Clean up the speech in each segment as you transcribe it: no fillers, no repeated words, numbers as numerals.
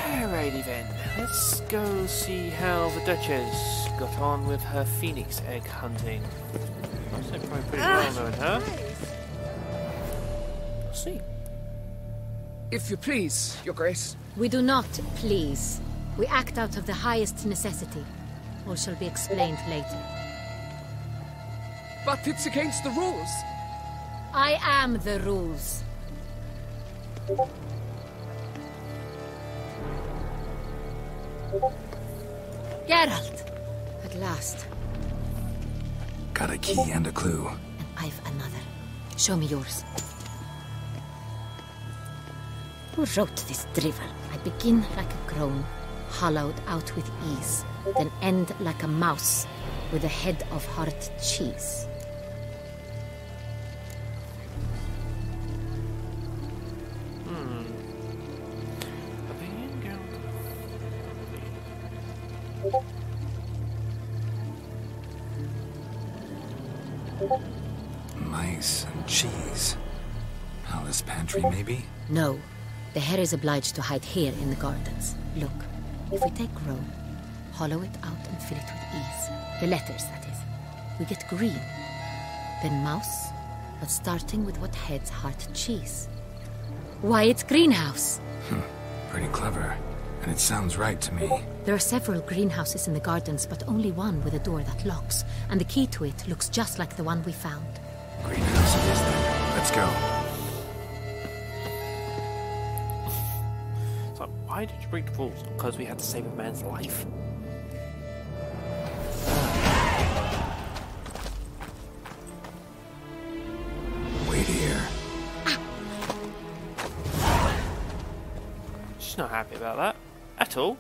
Alrighty then, let's go see how the Duchess got on with her phoenix egg hunting. I'd say probably pretty well knowing her. We'll see. If you please, Your Grace. We do not please. We act out of the highest necessity. All shall be explained later. But it's against the rules. I am the rules. Geralt! At last. Got a key and a clue. And I've another. Show me yours. Who wrote this drivel? I begin like a crone, hollowed out with ease, then end like a mouse, with a head of hard cheese. Mice and cheese. Palace pantry, maybe? No. The hare is obliged to hide here in the gardens. Look, if we take Rome, hollow it out and fill it with ease. The letters, that is. We get green. Then mouse, but starting with what heads heart cheese. Why, it's greenhouse! Pretty clever. And it sounds right to me. There are several greenhouses in the gardens, but only one with a door that locks. And the key to it looks just like the one we found. Greenhouse it is then. Let's go. So, why did you break the rules? Because we had to save a man's life. Wait here. She's not happy about that. At all.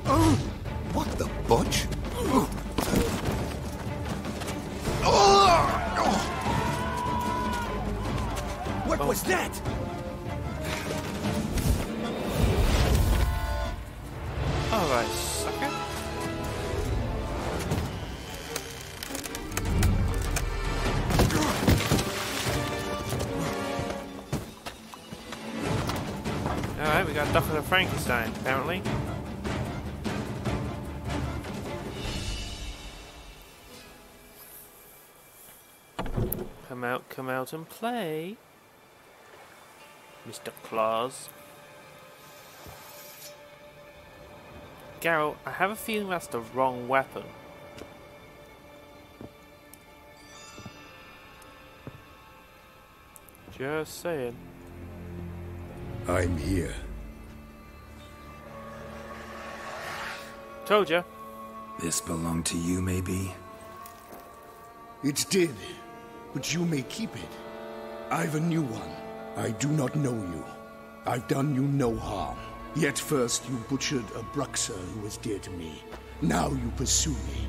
Oh, what the butch? What was that? Alright, sucker. Alright, we got Duff of Frankenstein, apparently. Come out and play, Mr. Claus. Geralt, I have a feeling that's the wrong weapon. Just saying. I'm here. Told ya. This belonged to you, maybe? It did, but you may keep it. I've a new one. I do not know you. I've done you no harm. Yet first you butchered a Bruxer who was dear to me. Now you pursue me.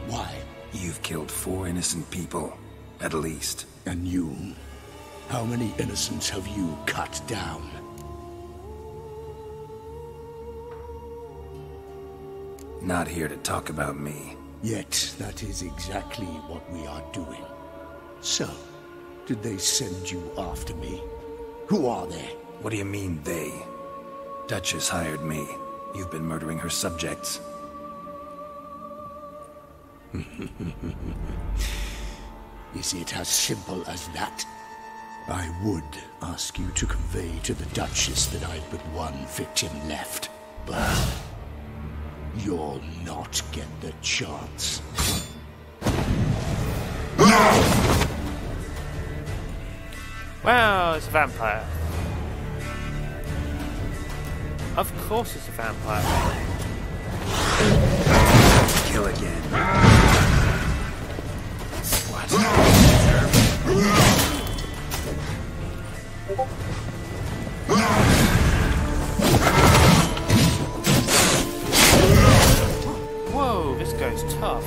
Why? You've killed 4 innocent people, at least. And you? How many innocents have you cut down? Not here to talk about me. Yet that is exactly what we are doing. So, did they send you after me? Who are they? What do you mean, they? Duchess hired me. You've been murdering her subjects. Is it as simple as that? I would ask you to convey to the Duchess that I've but one victim left, but you'll not get the chance. Well, it's a vampire. Of course it's a vampire. Kill again. What? Whoa, this guy's tough.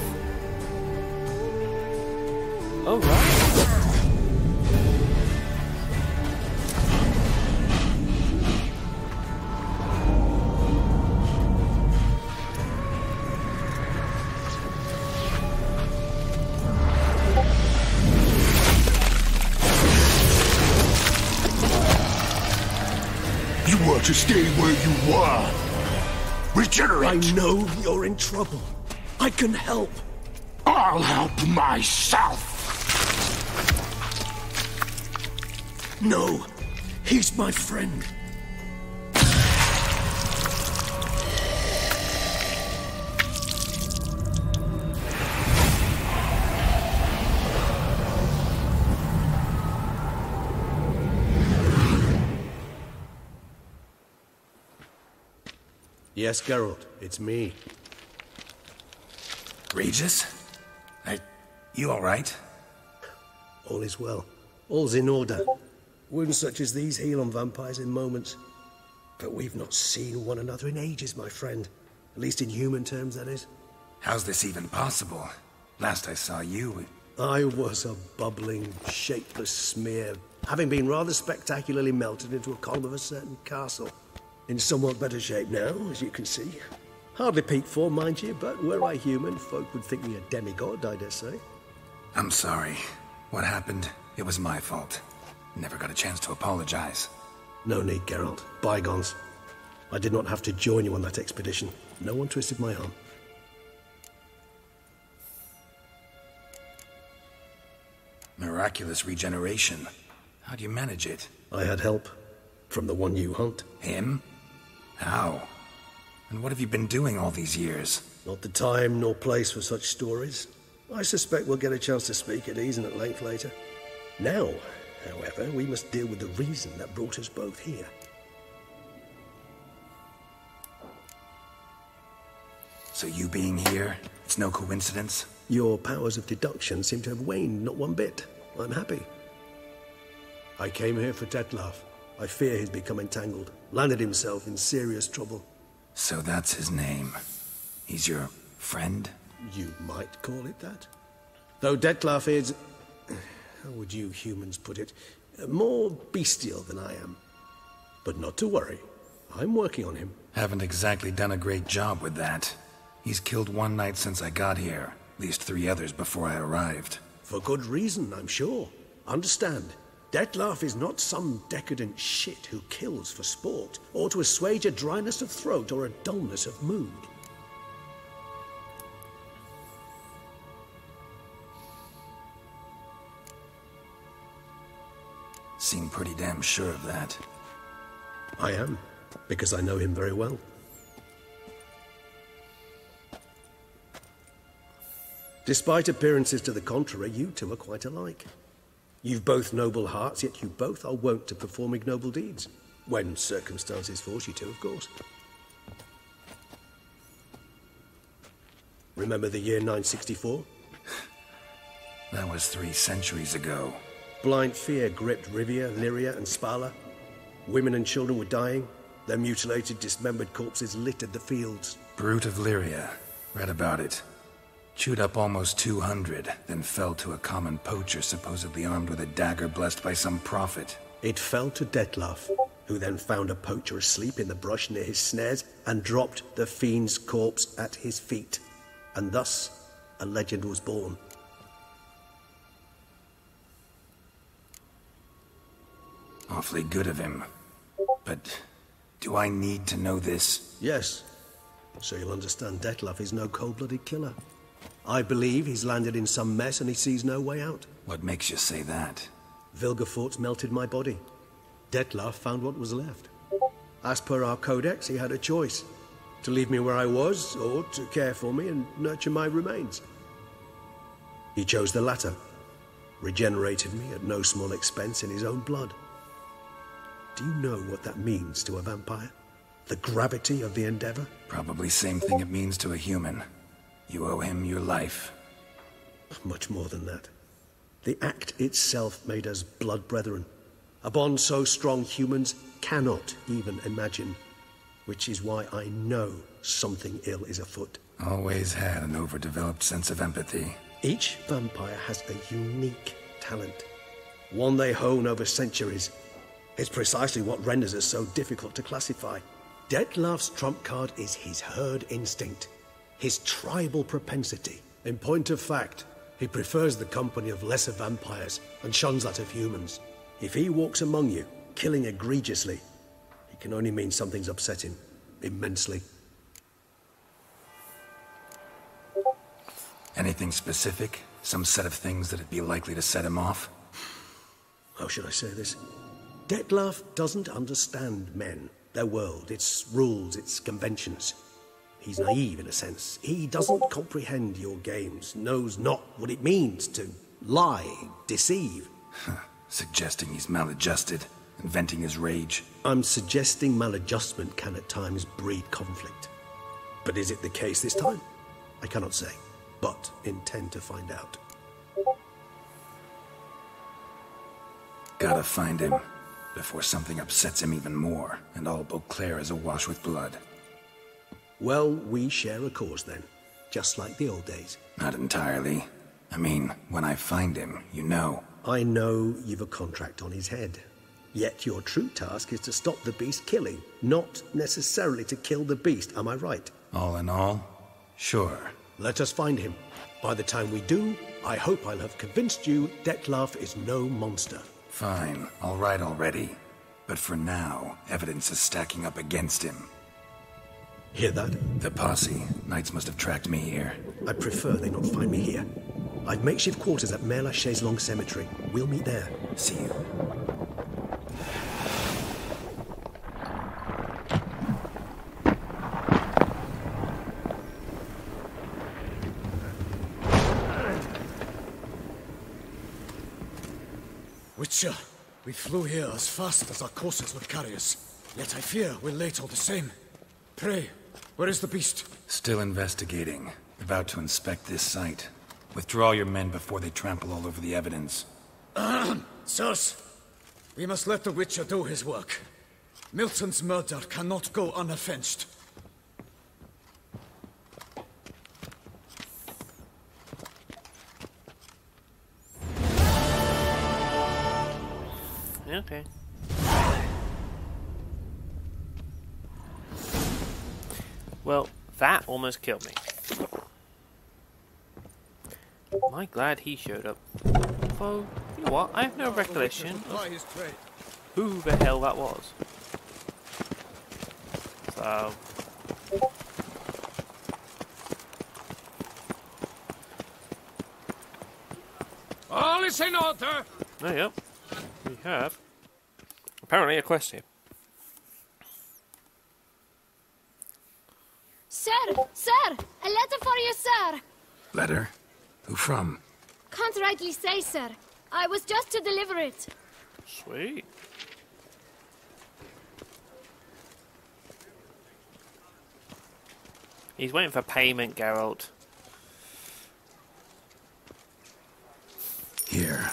Alright. You were to stay where you were. Regenerate! I know you're in trouble. I can help. I'll help myself! No, he's my friend. Yes, Geralt, it's me. Regis? You alright? All is well. All's in order. Wounds such as these heal on vampires in moments. But we've not seen one another in ages, my friend. At least in human terms, that is. How's this even possible? Last I saw you... I was a bubbling, shapeless smear, having been rather spectacularly melted into a column of a certain castle. In somewhat better shape now, as you can see. Hardly peak form, mind you, but were I human, folk would think me a demigod, I dare say. I'm sorry. What happened? It was my fault. Never got a chance to apologize. No need, Geralt. Bygones. I did not have to join you on that expedition. No one twisted my arm. Miraculous regeneration. How do you manage it? I had help. From the one you hunt. Him? How? And what have you been doing all these years? Not the time nor place for such stories. I suspect we'll get a chance to speak at ease and at length later. Now, however, we must deal with the reason that brought us both here. So you being here, it's no coincidence? Your powers of deduction seem to have waned not one bit. I'm happy. I came here for Detlef. I fear he's become entangled, landed himself in serious trouble. So that's his name. He's your friend? You might call it that. Though Detlef is... how would you humans put it? More bestial than I am. But not to worry. I'm working on him. Haven't exactly done a great job with that. He's killed one knight since I got here. At least 3 others before I arrived. For good reason, I'm sure. Understand, Detlef is not some decadent shit who kills for sport, or to assuage a dryness of throat or a dullness of mood. Seem pretty damn sure of that. I am, because I know him very well. Despite appearances to the contrary, you two are quite alike. You've both noble hearts, yet you both are wont to perform ignoble deeds. When circumstances force you to, of course. Remember the year 964? That was 3 centuries ago. Blind fear gripped Rivia, Lyria, and Spala. Women and children were dying. Their mutilated, dismembered corpses littered the fields. Brute of Lyria. Read about it. Chewed up almost 200, then fell to a common poacher supposedly armed with a dagger blessed by some prophet. It fell to Detlef, who then found a poacher asleep in the brush near his snares and dropped the fiend's corpse at his feet. And thus, a legend was born. Awfully good of him. But do I need to know this? Yes. So you'll understand Detlef is no cold-blooded killer. I believe he's landed in some mess and he sees no way out. What makes you say that? Vilgefortz melted my body. Detlef found what was left. As per our codex, he had a choice. To leave me where I was, or to care for me and nurture my remains. He chose the latter. Regenerated me at no small expense in his own blood. Do you know what that means to a vampire? The gravity of the endeavor? Probably same thing it means to a human. You owe him your life. Much more than that. The act itself made us blood brethren. A bond so strong humans cannot even imagine. Which is why I know something ill is afoot. Always had an overdeveloped sense of empathy. Each vampire has a unique talent. One they hone over centuries. It's precisely what renders us so difficult to classify. Detlef's trump card is his herd instinct. His tribal propensity. In point of fact, he prefers the company of lesser vampires and shuns that of humans. If he walks among you, killing egregiously, It can only mean something's upsetting. Immensely. Anything specific? Some set of things that'd be likely to set him off? How should I say this? Detlef doesn't understand men, their world, its rules, its conventions. He's naive in a sense. He doesn't comprehend your games, knows not what it means to lie, deceive. Suggesting he's maladjusted, and venting his rage. I'm suggesting maladjustment can at times breed conflict. But is it the case this time? I cannot say, but intend to find out. Gotta find him, before something upsets him even more, and all Beauclair is awash with blood. Well, we share a cause then, just like the old days. Not entirely. I mean, when I find him, you know. I know you've a contract on his head. Yet your true task is to stop the beast killing, not necessarily to kill the beast, am I right? All in all, sure. Let us find him. By the time we do, I hope I'll have convinced you Detlef is no monster. Fine, all right already. But for now, evidence is stacking up against him. Hear that? The posse. Knights must have tracked me here. I prefer they not find me here. I've makeshift quarters at Mère Lachaise Long Cemetery. We'll meet there. See you. Witcher, we flew here as fast as our courses would carry us. Yet I fear we're late all the same. Pray, where is the beast? Still investigating. About to inspect this site. Withdraw your men before they trample all over the evidence. Sirs, we must let the Witcher do his work. Milton's murder cannot go unavenged. Okay. Well, that almost killed me. Am I glad he showed up? Although, you know what? I have no recollection of who the hell that was. So... All is in order! Oh, yep. We have. Apparently a quest here. Sir! Sir! A letter for you, sir! Letter? Who from? Can't rightly say, sir. I was just to deliver it. Sweet. He's waiting for payment, Geralt. Here.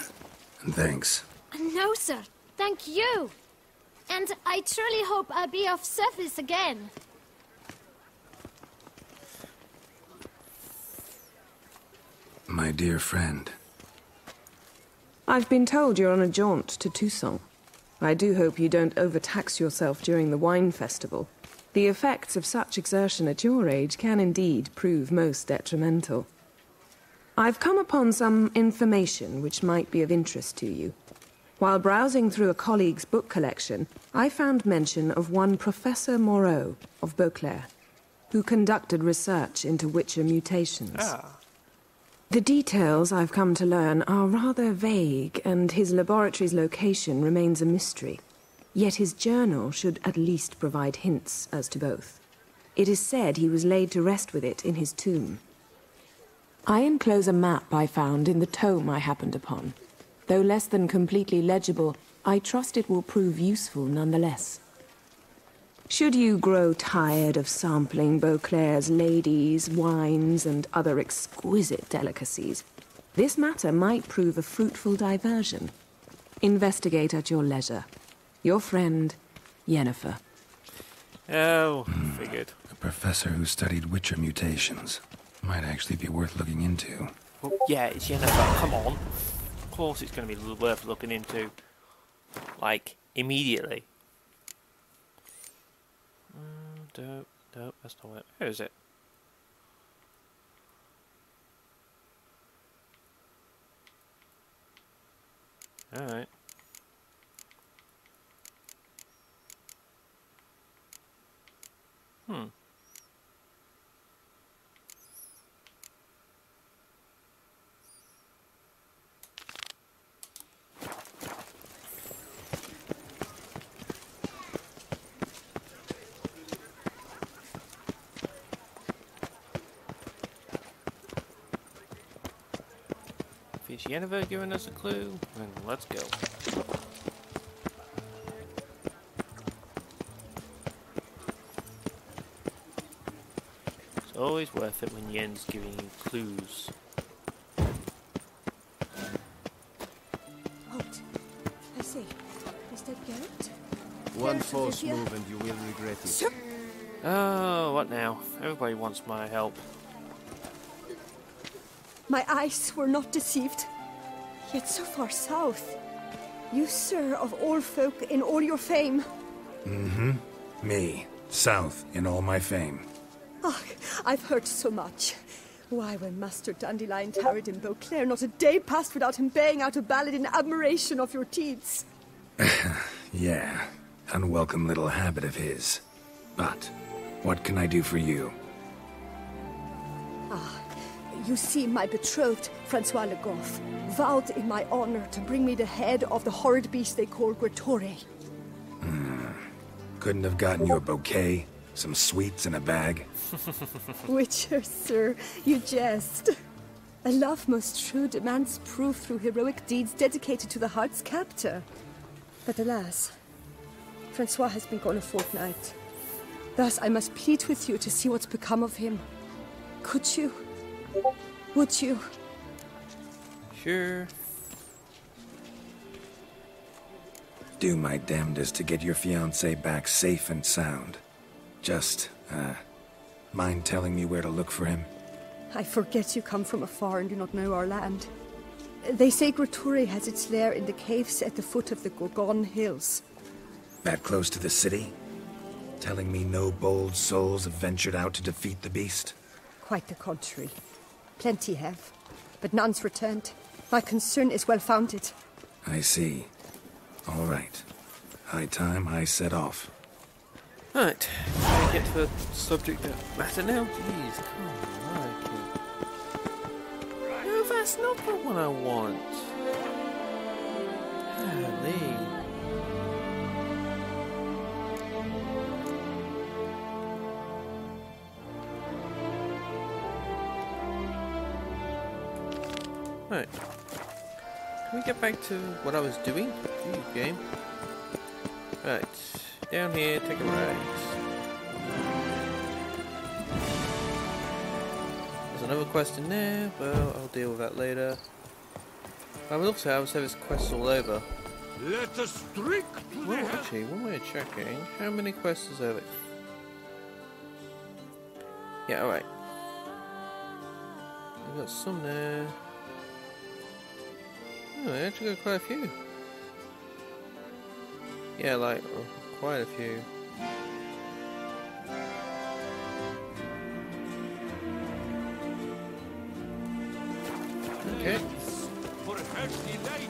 And thanks. No, sir. Thank you. And I truly hope I'll be of service again. My dear friend. I've been told you're on a jaunt to Toussaint. I do hope you don't overtax yourself during the wine festival. The effects of such exertion at your age can indeed prove most detrimental. I've come upon some information which might be of interest to you. While browsing through a colleague's book collection, I found mention of one Professor Moreau of Beauclair, who conducted research into Witcher mutations. The details I've come to learn are rather vague, and his laboratory's location remains a mystery. Yet his journal should at least provide hints as to both. It is said he was laid to rest with it in his tomb. I enclose a map I found in the tome I happened upon. Though less than completely legible, I trust it will prove useful nonetheless. Should you grow tired of sampling Beauclair's ladies, wines, and other exquisite delicacies, this matter might prove a fruitful diversion. Investigate at your leisure. Your friend, Yennefer. Oh, figured. A professor who studied Witcher mutations. Might actually be worth looking into. Well, yeah, it's Yennefer. Come on. Of course it's going to be worth looking into. Like, immediately. Nope, that's not it. Where is it? Alright. Is Yennefer giving us a clue? Then let's go. It's always worth it when Yen's giving you clues. Halt. I say, is that Garrett? One false move and you will regret it. Sir? Oh, what now? Everybody wants my help. My eyes were not deceived. Yet so far south. You, sir, of all folk in all your fame. Mm-hmm. Me. South in all my fame. Ah, I've heard so much. Why, when Master Dandelion tarried in Beauclair, not a day passed without him baying out a ballad in admiration of your deeds. Yeah. Unwelcome little habit of his. But, what can I do for you? You see, my betrothed, Francois Le Goff, vowed in my honor to bring me the head of the horrid beast they call Gretore. Couldn't have gotten you a bouquet? Some sweets in a bag? Witcher, sir, you jest. A love most true demands proof through heroic deeds dedicated to the heart's captor. But alas, Francois has been gone a fortnight. Thus I must plead with you to see what's become of him. Could you? Would you? Sure. Do my damnedest to get your fiancé back safe and sound. Just, mind telling me where to look for him? I forget you come from afar and do not know our land. They say Gretore has its lair in the caves at the foot of the Gorgon Hills. That close to the city? Telling me no bold souls have ventured out to defeat the beast? Quite the contrary. Plenty have, but none's returned. My concern is well-founded. I see. All right. High time I set off. Right, can we get to the subject matter now? Jeez, come on. No, that's not the one I want. Golly. Right. Can we get back to what I was doing? Jeez, game. Right. Down here, take a right. There's another quest in there, but I'll deal with that later. I would also have this quest all over. Let us drink to Well, actually, one way of checking, how many quests is there? Yeah, alright. We've got some there. Oh, I actually got quite a few. Yeah, like, quite a few. Okay. for healthy light.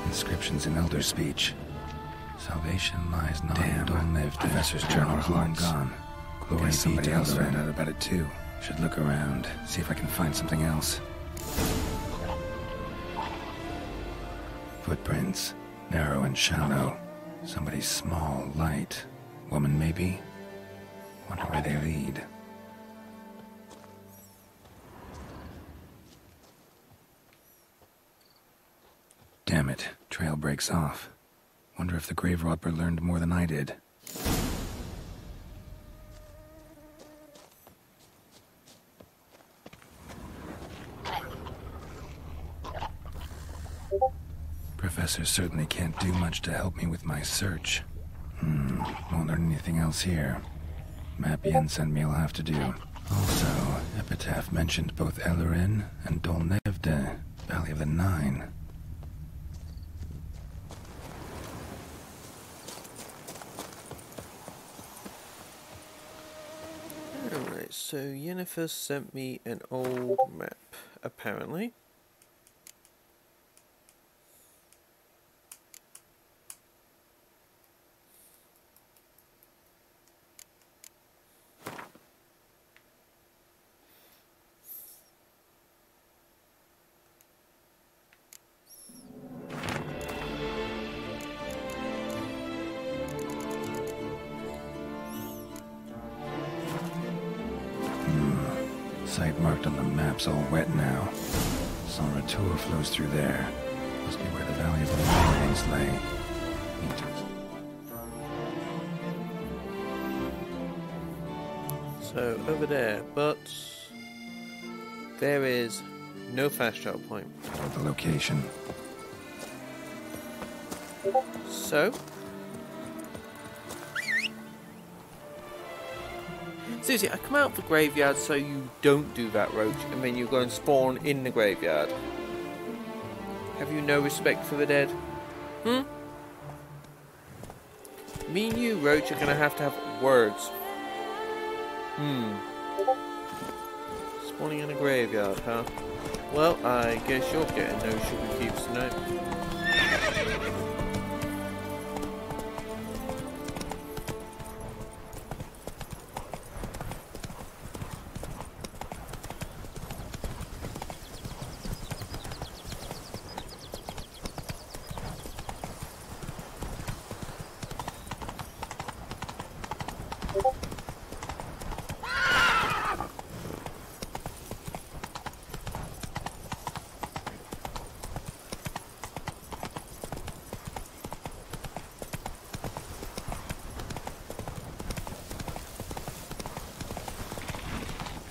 Inscriptions in Elder speech. Salvation lies not in Dolnev. Professor's journal is long gone. Glory somebody else found out about it too. Should look around, see if I can find something else. Footprints, narrow and shallow. Somebody small, light. Woman maybe? Wonder where they lead. Damn it, trail breaks off. Wonder if the grave robber learned more than I did. Professor certainly can't do much to help me with my search. Won't learn anything else here. Map Yensen me'll have to do. Also, Epitaph mentioned both Ellerin and Dolnevde, Valley of the Nine. Right, so Yennefer sent me an old map, apparently. Site marked on the map's all wet now. Sonratur flows through there. Must be where the valuable remains lay. So, over there, but there is no fast travel point. Or the location. So, seriously, I come out of the graveyard so you don't do that, Roach, and then you go and spawn in the graveyard. Have you no respect for the dead? Me and you, Roach, are gonna have words. Spawning in a graveyard, huh? Well, I guess you're getting no sugar cubes tonight.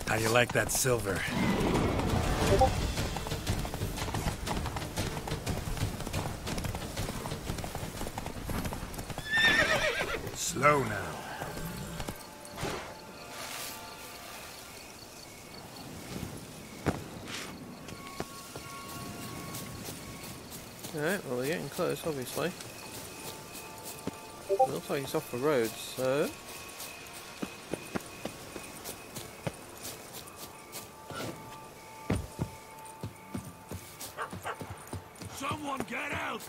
How you like that silver? Slow now. Alright, well, we're getting close, obviously. It looks like it's off the road, so... Someone get out!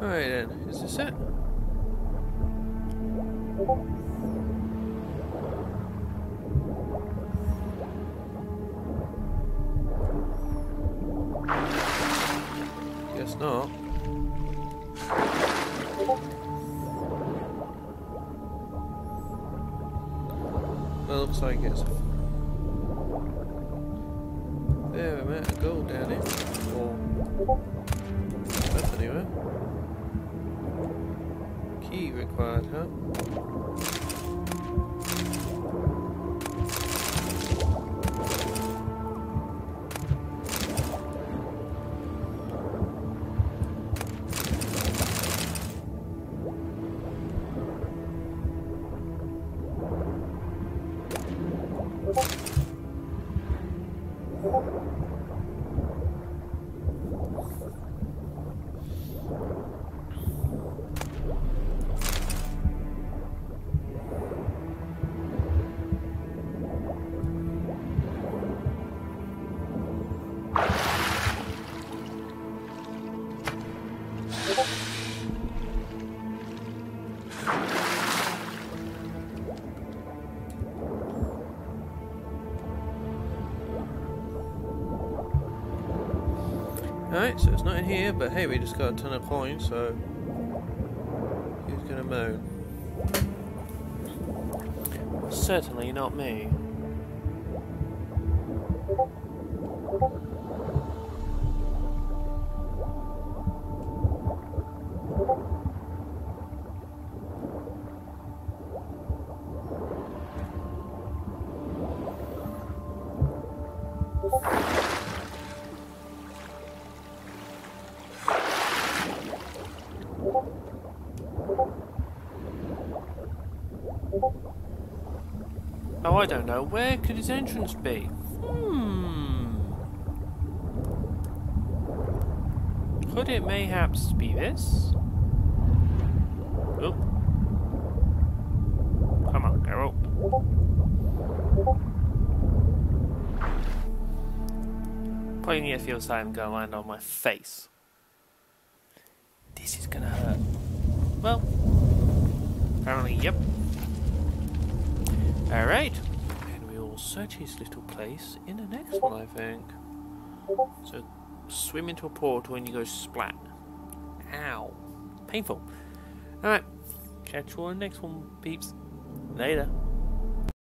Alright then, is this it? Guess not. Well, looks like it's a fair amount of gold down here. Or that's anyway. Key required, huh? Alright, so it's not in here, but hey, we just got a ton of coins, so who's gonna moan? Certainly not me. Oh, I don't know. Where could his entrance be? Could it mayhaps be this? Oh. Come on, go up. Probably need to feel something gonna land on my face. This is gonna hurt. Well, apparently, yep. Alright, and we will search his little place in the next one, I think. So, swim into a portal and you go splat. Ow. Painful. Alright, catch you on the next one, peeps. Later.